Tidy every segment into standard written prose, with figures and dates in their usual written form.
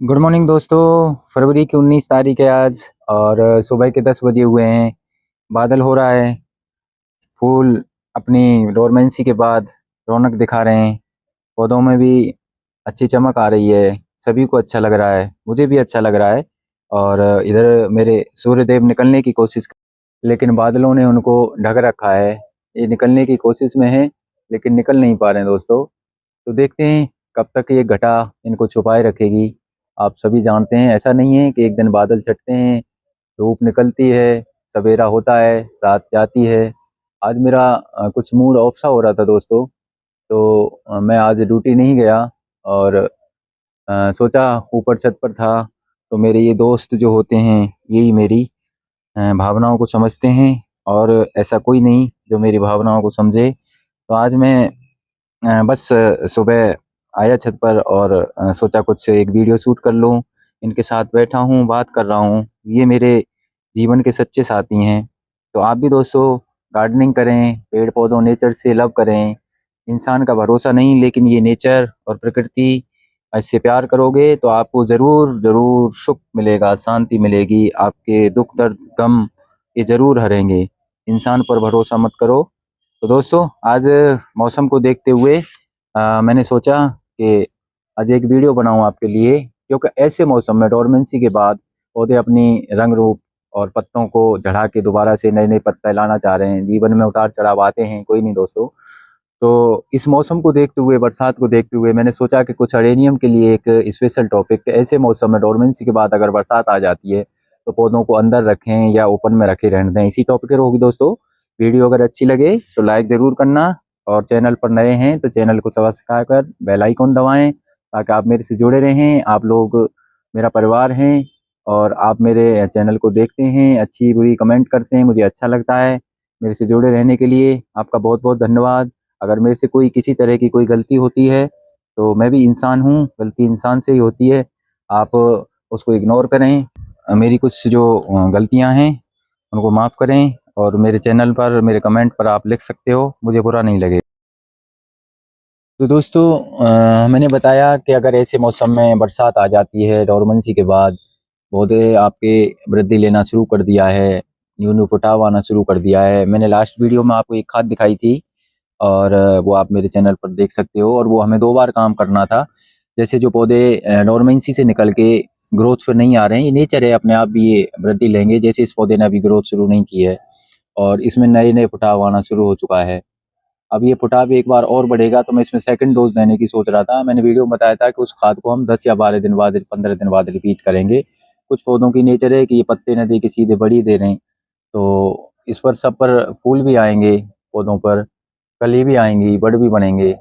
Good morning दोस्तों। फरवरी की 19 तारीख है आज और सुबह के 10 बजे हुए हैं। बादल हो रहा है। फूल अपनी डोरमेंसी के बाद रौनक दिखा रहे हैं। पौधों में भी अच्छी चमक आ रही है। सभी को अच्छा लग रहा है, मुझे भी अच्छा लग रहा है। और इधर मेरे सूर्यदेव निकलने की लेकिन बादलों ने उनको ढक रखा है। ये निकलने की कोशिश में है लेकिन निकल नहीं पा रहे हैं दोस्तों। तो देखते हैं कब तक ये घटा इनको छुपाए रखेगी। आप सभी जानते हैं ऐसा नहीं है कि एक दिन बादल छटते हैं, धूप निकलती है, सवेरा होता है, रात जाती है। आज मेरा कुछ मूड ऑफ सा हो रहा था दोस्तों। तो मैं आज ड्यूटी नहीं गया और सोचा ऊपर छत पर था। तो मेरे ये दोस्त जो होते हैं यही मेरी भावनाओं को समझते हैं और ऐसा कोई नहीं जो मेरी भावनाओं को समझे। तो आज मैं बस सुबह आया छत पर और सोचा कुछ एक वीडियो शूट कर लूँ। इनके साथ बैठा हूँ, बात कर रहा हूँ। ये मेरे जीवन के सच्चे साथी हैं। तो आप भी दोस्तों गार्डनिंग करें, पेड़ पौधों नेचर से लव करें। इंसान का भरोसा नहीं लेकिन ये नेचर और प्रकृति, इससे प्यार करोगे तो आपको ज़रूर ज़रूर सुख मिलेगा, शांति मिलेगी। आपके दुख दर्द गम ये ज़रूर हरेंगे। इंसान पर भरोसा मत करो। तो दोस्तों आज मौसम को देखते हुए मैंने सोचा कि आज एक वीडियो बनाऊं आपके लिए, क्योंकि ऐसे मौसम में डोरमेंसी के बाद पौधे अपनी रंग रूप और पत्तों को झड़ा के दोबारा से नए नए पत्ते लाना चाह रहे हैं। जीवन में उतार चढ़ाव आते हैं, कोई नहीं दोस्तों। तो इस मौसम को देखते हुए, बरसात को देखते हुए मैंने सोचा कि कुछ अरेनियम के लिए एक स्पेशल टॉपिक, ऐसे मौसम में डोरमेंसी के बाद अगर बरसात आ जाती है तो पौधों को अंदर रखें या ओपन में रखे रहने दें, इसी टॉपिक पर होगी दोस्तों। वीडियो अगर अच्छी लगे तो लाइक ज़रूर करना और चैनल पर नए हैं तो चैनल को सब्सक्राइब कर बेल आइकन दबाएं ताकि आप मेरे से जुड़े रहें। आप लोग मेरा परिवार हैं और आप मेरे चैनल को देखते हैं, अच्छी बुरी कमेंट करते हैं, मुझे अच्छा लगता है। मेरे से जुड़े रहने के लिए आपका बहुत बहुत धन्यवाद। अगर मेरे से कोई किसी तरह की कोई गलती होती है तो मैं भी इंसान हूँ, गलती इंसान से ही होती है। आप उसको इग्नोर करें। मेरी कुछ जो गलतियाँ हैं उनको माफ़ करें और मेरे चैनल पर मेरे कमेंट पर आप लिख सकते हो, मुझे बुरा नहीं लगेगा। तो दोस्तों मैंने बताया कि अगर ऐसे मौसम में बरसात आ जाती है डोरमेंसी के बाद, पौधे आपके वृद्धि लेना शुरू कर दिया है, न्यू न्यू फुटाव आना शुरू कर दिया है। मैंने लास्ट वीडियो में आपको एक खाद दिखाई थी और वो आप मेरे चैनल पर देख सकते हो। और वो हमें 2 बार काम करना था। जैसे जो पौधे डोरमेंसी से निकल के ग्रोथ पर नहीं आ रहे हैं, ये नेचर है, अपने आप भी ये वृद्धि लेंगे। जैसे इस पौधे ने अभी ग्रोथ शुरू नहीं की है और इसमें नए नए फुटाव आना शुरू हो चुका है। अब ये फुटाव एक बार और बढ़ेगा तो मैं इसमें सेकंड डोज देने की सोच रहा था। मैंने वीडियो में बताया था कि उस खाद को हम 10 या 12 दिन बाद, 15 दिन बाद रिपीट करेंगे। कुछ पौधों की नेचर है कि ये पत्ते न दे के सीधे बड़ी दे रहे हैं। तो इस पर सब पर फूल भी आएंगे, पौधों पर कली भी आएंगी, बड़ भी बनेंगे।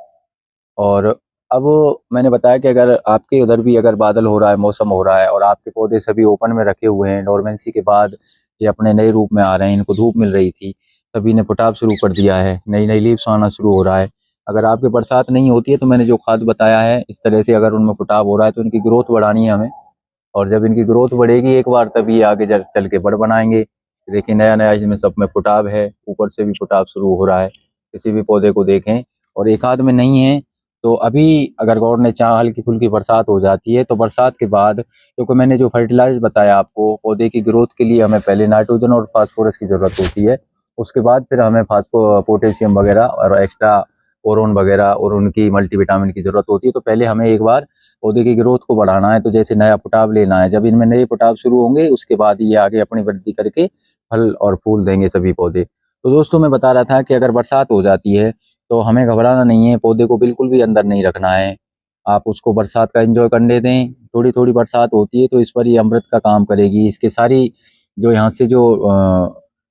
और अब मैंने बताया कि अगर आपके उधर भी अगर बादल हो रहा है, मौसम हो रहा है और आपके पौधे सभी ओपन में रखे हुए हैं, डोरमेंसी के बाद ये अपने नए रूप में आ रहे हैं, इनको धूप मिल रही थी, सभी ने फुटाव शुरू कर दिया है, नई नई लीव्स आना शुरू हो रहा है। अगर आपके बरसात नहीं होती है तो मैंने जो खाद बताया है इस तरह से अगर उनमें फुटाव हो रहा है तो इनकी ग्रोथ बढ़ानी है हमें। और जब इनकी ग्रोथ बढ़ेगी एक बार तभी आगे चल के बड़ बनाएंगे। देखिए नया नया इसमें सब में फुटाव है, ऊपर से भी फुटाव शुरू हो रहा है। किसी भी पौधे को देखें और एक आध में नहीं है। तो अभी अगर गौर ने चाह हल्की फुल्की बरसात हो जाती है तो बरसात के बाद, क्योंकि मैंने जो फर्टिलाइजर बताया आपको, पौधे की ग्रोथ के लिए हमें पहले नाइट्रोजन और फास्फोरस की जरूरत होती है। उसके बाद फिर हमें फास्फो पोटेशियम वगैरह और एक्स्ट्रा बोरोन वगैरह और उनकी मल्टीविटामिन की जरूरत होती है। तो पहले हमें एक बार पौधे की ग्रोथ को बढ़ाना है, तो जैसे नया फुटाव लेना है। जब इनमें नए फुटाव शुरू होंगे उसके बाद ये आगे अपनी वृद्धि करके फल और फूल देंगे सभी पौधे। तो दोस्तों मैं बता रहा था कि अगर बरसात हो जाती है तो हमें घबराना नहीं है, पौधे को बिल्कुल भी अंदर नहीं रखना है। आप उसको बरसात का एंजॉय करने दें। थोड़ी थोड़ी बरसात होती है तो इस पर ये अमृत का काम करेगी। इसके सारी जो यहाँ से जो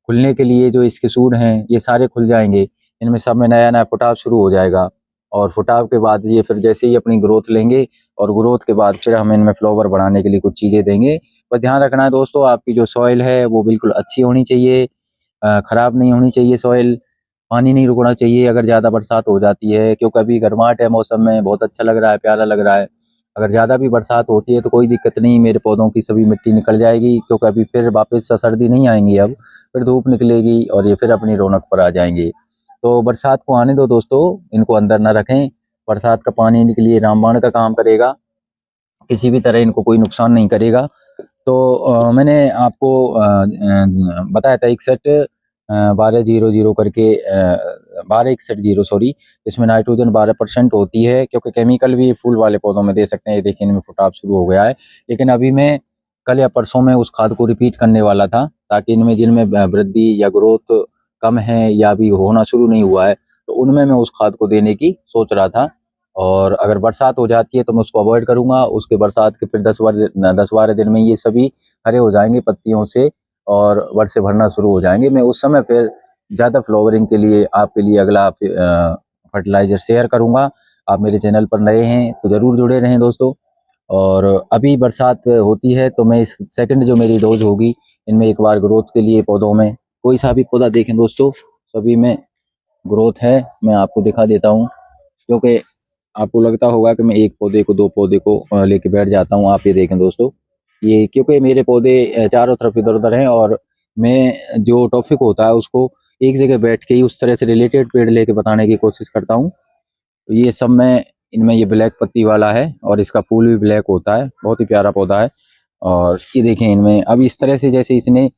खुलने के लिए जो इसके सूढ़ हैं ये सारे खुल जाएंगे। इनमें सब में नया नया फुटाव शुरू हो जाएगा और फुटाव के बाद ये फिर जैसे ही अपनी ग्रोथ लेंगे और ग्रोथ के बाद फिर हम इनमें फ्लावर बढ़ाने के लिए कुछ चीज़ें देंगे। बस ध्यान रखना है दोस्तों, आपकी जो सॉइल है वो बिल्कुल अच्छी होनी चाहिए, ख़राब नहीं होनी चाहिए सॉइल। पानी नहीं रुकना चाहिए अगर ज़्यादा बरसात हो जाती है, क्योंकि अभी गर्माहट है मौसम में, बहुत अच्छा लग रहा है, प्यारा लग रहा है। अगर ज़्यादा भी बरसात होती है तो कोई दिक्कत नहीं, मेरे पौधों की सभी मिट्टी निकल जाएगी, क्योंकि अभी फिर वापस से सर्दी नहीं आएंगी, अब फिर धूप निकलेगी और ये फिर अपनी रौनक पर आ जाएंगे। तो बरसात को आने दो दोस्तों, इनको अंदर ना रखें। बरसात का पानी इनके लिए रामबाण का काम करेगा। किसी भी तरह इनको कोई नुकसान नहीं करेगा। तो मैंने आपको बताया था एक सेट 1200 करके 1261 सॉरी, इसमें नाइट्रोजन 12% होती है, क्योंकि केमिकल भी फूल वाले पौधों में दे सकते हैं। ये देखिए इनमें फुटाव शुरू हो गया है, लेकिन अभी मैं कल या परसों में उस खाद को रिपीट करने वाला था, ताकि इनमें जिनमें वृद्धि या ग्रोथ कम है या अभी होना शुरू नहीं हुआ है, तो उनमें मैं उस खाद को देने की सोच रहा था। और अगर बरसात हो जाती है तो मैं उसको अवॉइड करूंगा। उसके बरसात के फिर 10-12 दिन में ये सभी हरे हो जाएंगे पत्तियों से और वर्षे भरना शुरू हो जाएंगे। मैं उस समय फिर ज़्यादा फ्लावरिंग के लिए आपके लिए अगला फर्टिलाइजर शेयर करूंगा। आप मेरे चैनल पर नए हैं तो ज़रूर जुड़े रहें दोस्तों। और अभी बरसात होती है तो मैं इस सेकंड जो मेरी डोज होगी, इनमें एक बार ग्रोथ के लिए पौधों में कोई सा भी पौधा देखें दोस्तों, सभी में ग्रोथ है। मैं आपको दिखा देता हूँ, क्योंकि आपको लगता होगा कि मैं एक पौधे को, दो पौधे को लेके बैठ जाता हूँ। आप ये देखें दोस्तों, ये क्योंकि मेरे पौधे चारों तरफ इधर उधर हैं, और मैं जो टॉपिक होता है उसको एक जगह बैठ के ही उस तरह से रिलेटेड पेड़ लेके बताने की कोशिश करता हूँ। तो ये सब में इनमें ये ब्लैक पत्ती वाला है और इसका फूल भी ब्लैक होता है, बहुत ही प्यारा पौधा है। और ये देखें इनमें अब इस तरह से जैसे इसने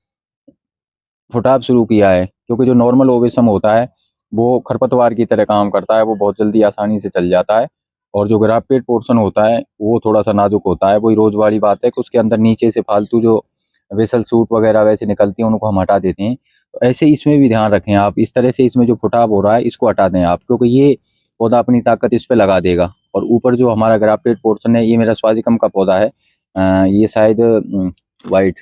फुटाव शुरू किया है, क्योंकि जो नॉर्मल ओवेसम होता है वो खरपतवार की तरह काम करता है, वो बहुत जल्दी आसानी से चल जाता है। और जो ग्राफ्टेड पोर्शन होता है वो थोड़ा सा नाजुक होता है। वही रोज वाली बात है कि उसके अंदर नीचे से फालतू जो वेसल सूट वगैरह वैसे निकलती हैं उनको हम हटा देते हैं। तो ऐसे इसमें भी ध्यान रखें आप, इस तरह से इसमें जो फुटाव हो रहा है इसको हटा दें आप, क्योंकि ये पौधा अपनी ताकत इस पे लगा देगा। और ऊपर जो हमारा ग्राफ्टेड पोर्शन है, ये मेरा स्वाजिकम का पौधा है। ये शायद वाइट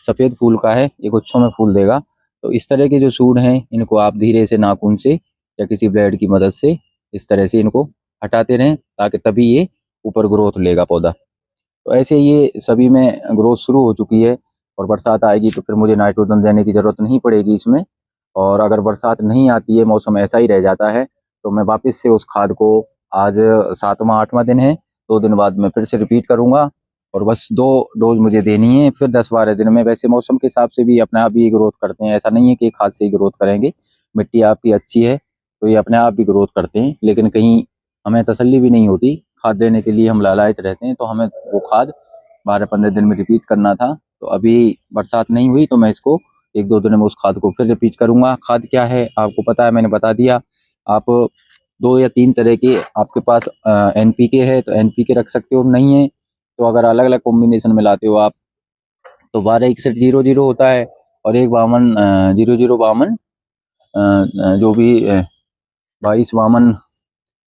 सफ़ेद फूल का है, ये गुच्छों में फूल देगा। तो इस तरह के जो सूढ़ हैं इनको आप धीरे से नाखून से या किसी ब्लेड की मदद से इस तरह से इनको हटाते रहें, ताकि तभी ये ऊपर ग्रोथ लेगा पौधा। तो ऐसे ये सभी में ग्रोथ शुरू हो चुकी है, और बरसात आएगी तो फिर मुझे नाइट्रोजन देने की ज़रूरत नहीं पड़ेगी इसमें। और अगर बरसात नहीं आती है, मौसम ऐसा ही रह जाता है, तो मैं वापस से उस खाद को, आज 7वां 8वां दिन है, 2 दिन बाद मैं फिर से रिपीट करूँगा। और बस 2 डोज मुझे देनी है, फिर 10-12 दिन में। वैसे मौसम के हिसाब से भी अपने आप ही ग्रोथ करते हैं, ऐसा नहीं है कि एक खाद से ही ग्रोथ करेंगे। मिट्टी आपकी अच्छी है तो ये अपने आप भी ग्रोथ करते हैं, लेकिन कहीं हमें तसल्ली भी नहीं होती, खाद देने के लिए हम लालायित रहते हैं, तो हमें वो खाद 12-15 दिन में रिपीट करना था। तो अभी बरसात नहीं हुई तो मैं इसको 1-2 दिन में उस खाद को फिर रिपीट करूँगा। खाद क्या है आपको पता है, मैंने बता दिया। आप 2 या 3 तरह के, आपके पास एनपीके है तो एनपीके रख सकते हो, नहीं है तो अगर अलग अलग कॉम्बिनेशन में लाते हो आप, तो 126100 होता है, और एक 0052 जो भी 2252,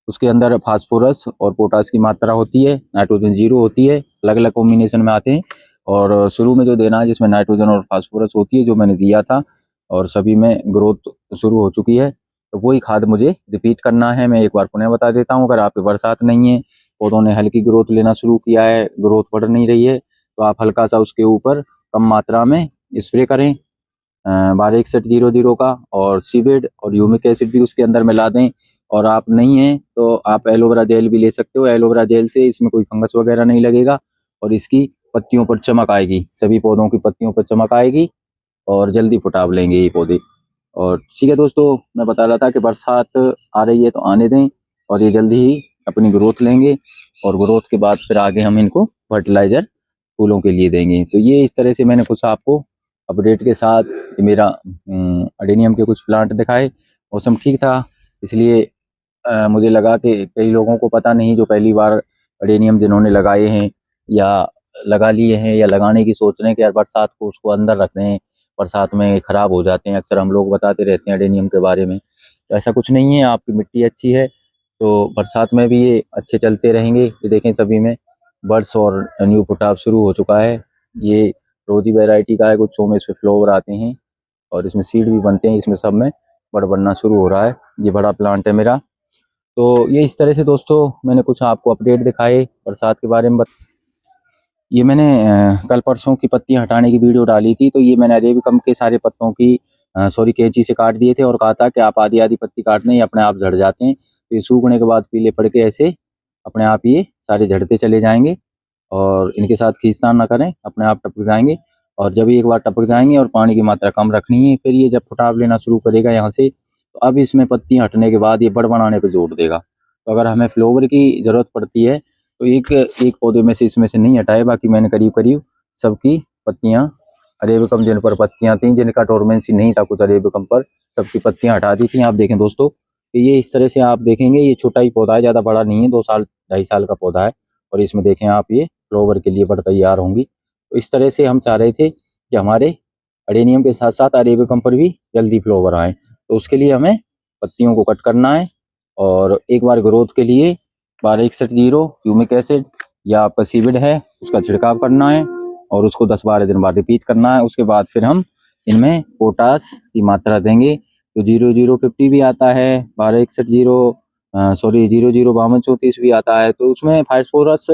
उसके अंदर फास्फोरस और पोटास की मात्रा होती है, नाइट्रोजन 0 होती है, अलग अलग कॉम्बिनेशन में आते हैं। और शुरू में जो देना है जिसमें नाइट्रोजन और फास्फोरस होती है, जो मैंने दिया था, और सभी में ग्रोथ शुरू हो चुकी है, तो वही खाद मुझे रिपीट करना है। मैं एक बार पुनः बता देता हूँ, अगर आपकी बरसात नहीं है, पौधों ने हल्की ग्रोथ लेना शुरू किया है, ग्रोथ बढ़ नहीं रही है, तो आप हल्का सा उसके ऊपर कम मात्रा में स्प्रे करें 126100 का, और सीबेड और ह्यूमिक एसिड भी उसके अंदर मिला दें। और आप नहीं है तो आप एलोवेरा जेल भी ले सकते हो। एलोवेरा जेल से इसमें कोई फंगस वगैरह नहीं लगेगा, और इसकी पत्तियों पर चमक आएगी, सभी पौधों की पत्तियों पर चमक आएगी, और जल्दी फुटाव लेंगे ये पौधे। और ठीक है दोस्तों, मैं बता रहा था कि बरसात आ रही है तो आने दें, और ये जल्दी ही अपनी ग्रोथ लेंगे, और ग्रोथ के बाद फिर आगे हम इनको फर्टिलाइजर फूलों के लिए देंगे। तो ये इस तरह से मैंने कुछ आपको अपडेट के साथ मेरा अडेनियम के कुछ प्लांट दिखाए। मौसम ठीक था, इसलिए मुझे लगा कि कई लोगों को पता नहीं, जो पहली बार अडेनियम जिन्होंने लगाए हैं या लगा लिए हैं या लगाने की सोच रहे हैं कि यार बरसात को उसको अंदर रख दें, बरसात में खराब हो जाते हैं, अक्सर हम लोग बताते रहते हैं अडेनियम के बारे में। तो ऐसा कुछ नहीं है, आपकी मिट्टी अच्छी है तो बरसात में भी ये अच्छे चलते रहेंगे। ये देखें सभी में बर्ड्स और न्यू फुटाव शुरू हो चुका है। ये रोजी वैरायटी का है, कुछों में इसमें फ्लावर आते हैं और इसमें सीड भी बनते हैं, इसमें सब में बड़ बनना शुरू हो रहा है। ये बड़ा प्लांट है मेरा। तो ये इस तरह से दोस्तों मैंने कुछ आपको अपडेट दिखाए बरसात के बारे में। ये मैंने कल परसों की पत्तियां हटाने की वीडियो डाली थी, तो ये मैंने अरेबिकम के सारे पत्तों की सॉरी कैंची से काट दिए थे, और कहा था कि आप आधी आधी पत्ती काट दें, ये अपने आप झड़ जाते हैं। तो ये सूखने के बाद पीले पड़ के ऐसे अपने आप ये सारे झड़ते चले जाएंगे, और इनके साथ खींचतान ना करें, अपने आप टपक जाएंगे। और जब एक बार टपक जाएंगे और पानी की मात्रा कम रखनी है, फिर ये जब फुटाव लेना शुरू करेगा यहाँ से, तो अब इसमें पत्तियां हटने के बाद ये बड़ बनाने पर जोर देगा। तो अगर हमें फ्लावर की ज़रूरत पड़ती है तो एक एक पौधे में से इसमें से नहीं हटाए, बाकी मैंने करीब करीब सबकी पत्तियां अरेबिकम जिन पर पत्तियां थी, जिनका डोरमेंसी नहीं था कुछ अरेबिकम पर, सबकी पत्तियां हटा दी थी। आप देखें दोस्तों, ये इस तरह से आप देखेंगे, ये छोटा ही पौधा है, ज़्यादा बड़ा नहीं है, 2 साल 2.5 साल का पौधा है। और इसमें देखें आप, ये फ्लावर के लिए बढ़ तैयार होंगी। तो इस तरह से हम चाह रहे थे कि हमारे अडेनियम के साथ साथ अरेबिकम पर भी जल्दी फ्लावर आए। तो उसके लिए हमें पत्तियों को कट करना है और एक बार ग्रोथ के लिए 1261 ह्यूमिक एसिड या आपका सीविड है उसका छिड़काव करना है और उसको 10-12 दिन बाद रिपीट करना है। उसके बाद फिर हम इनमें पोटास की मात्रा देंगे। तो 0050 भी आता है, 1261 सॉरी 005234 भी आता है। तो उसमें फास्फोरस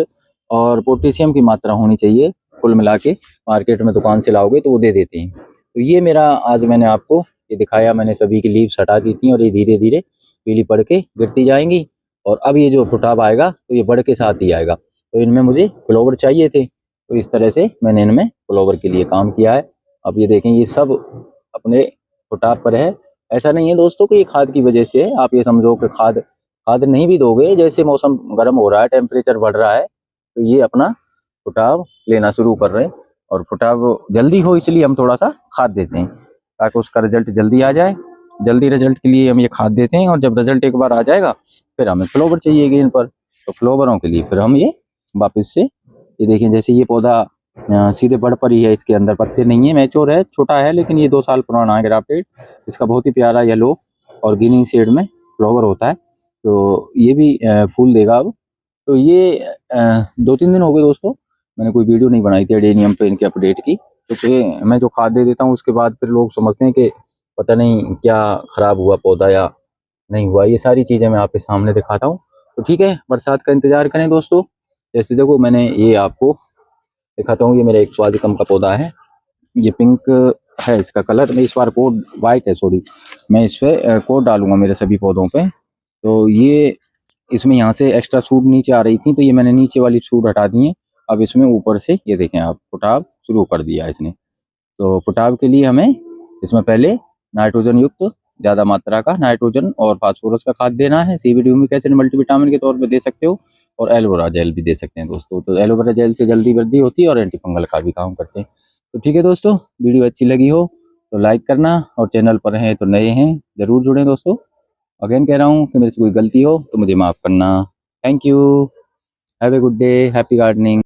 और पोटेशियम की मात्रा होनी चाहिए। कुल मिला के मार्केट में दुकान से लाओगे तो वो दे देते हैं। तो ये मेरा आज मैंने आपको ये दिखाया, मैंने सभी की लीव्स हटा दी थी और ये धीरे धीरे पीली पड़ के गिरती जाएंगी। और अब ये जो फुटाव आएगा तो ये बढ़ के साथ ही आएगा। तो इनमें मुझे फ्लावर चाहिए थे, तो इस तरह से मैंने इनमें फ्लावर के लिए काम किया है। अब ये देखें, ये सब अपने फुटाव पर है। ऐसा नहीं है दोस्तों कि ये खाद की वजह से है। आप ये समझो कि खाद खाद नहीं भी दोगे, जैसे मौसम गर्म हो रहा है, टेम्परेचर बढ़ रहा है, तो ये अपना फुटाव लेना शुरू कर रहे हैं। और फुटाव जल्दी हो इसलिए हम थोड़ा सा खाद देते हैं ताकि उसका रिजल्ट जल्दी आ जाए। जल्दी रिजल्ट के लिए हम ये खाद देते हैं और जब रिजल्ट एक बार आ जाएगा फिर हमें फ्लावर चाहिए इन पर। तो फ्लावरों के लिए फिर हम ये वापस से, ये देखें जैसे ये पौधा सीधे बढ़ पर ही है, इसके अंदर पत्ते नहीं है, मैच्योर है, छोटा है, लेकिन ये 2 साल पुराना है ग्राफ्टेड। इसका बहुत ही प्यारा येलो और ग्रीन शेड में फ्लावर होता है। तो ये भी फूल देगा अब। तो ये 2-3 दिन हो गए दोस्तों, मैंने कोई वीडियो नहीं बनाई थी एडेनियम पे इनके अपडेट की। तो फिर मैं जो खाद दे देता हूँ उसके बाद फिर लोग समझते हैं कि पता नहीं क्या खराब हुआ पौधा या नहीं हुआ। ये सारी चीज़ें मैं आपके सामने दिखाता हूँ। तो ठीक है, बरसात का इंतजार करें दोस्तों। जैसे देखो, मैंने ये आपको दिखाता हूँ, ये मेरा एक स्वादिकम का पौधा है, ये पिंक है इसका कलर। मैं इस बार कोड वाइट है, सॉरी, मैं इस पे कोड डालूंगा मेरे सभी पौधों पे। तो ये इसमें यहाँ से एक्स्ट्रा सूट नीचे आ रही थी, तो ये मैंने नीचे वाली सूट हटा दी है। अब इसमें ऊपर से ये देखें आप, फुटाव शुरू कर दिया है इसने। तो फुटाव के लिए हमें इसमें पहले नाइट्रोजन युक्त ज़्यादा मात्रा का नाइट्रोजन और फास्फोरस का खाद देना है। सीवीड, ह्यूमिक एसिड, मल्टीविटामिन के तौर पे दे सकते हो और एलोवेरा जेल भी दे सकते हैं दोस्तों। तो एलोवेरा जेल से जल्दी वृद्धि होती है और एंटी फंगल का भी काम करते हैं। तो ठीक है दोस्तों, वीडियो अच्छी लगी हो तो लाइक करना और चैनल पर हैं तो नए हैं ज़रूर जुड़ें दोस्तों। अगेन कह रहा हूँ कि मेरे से कोई गलती हो तो मुझे माफ़ करना। Thank you, have a good day, happy gardening.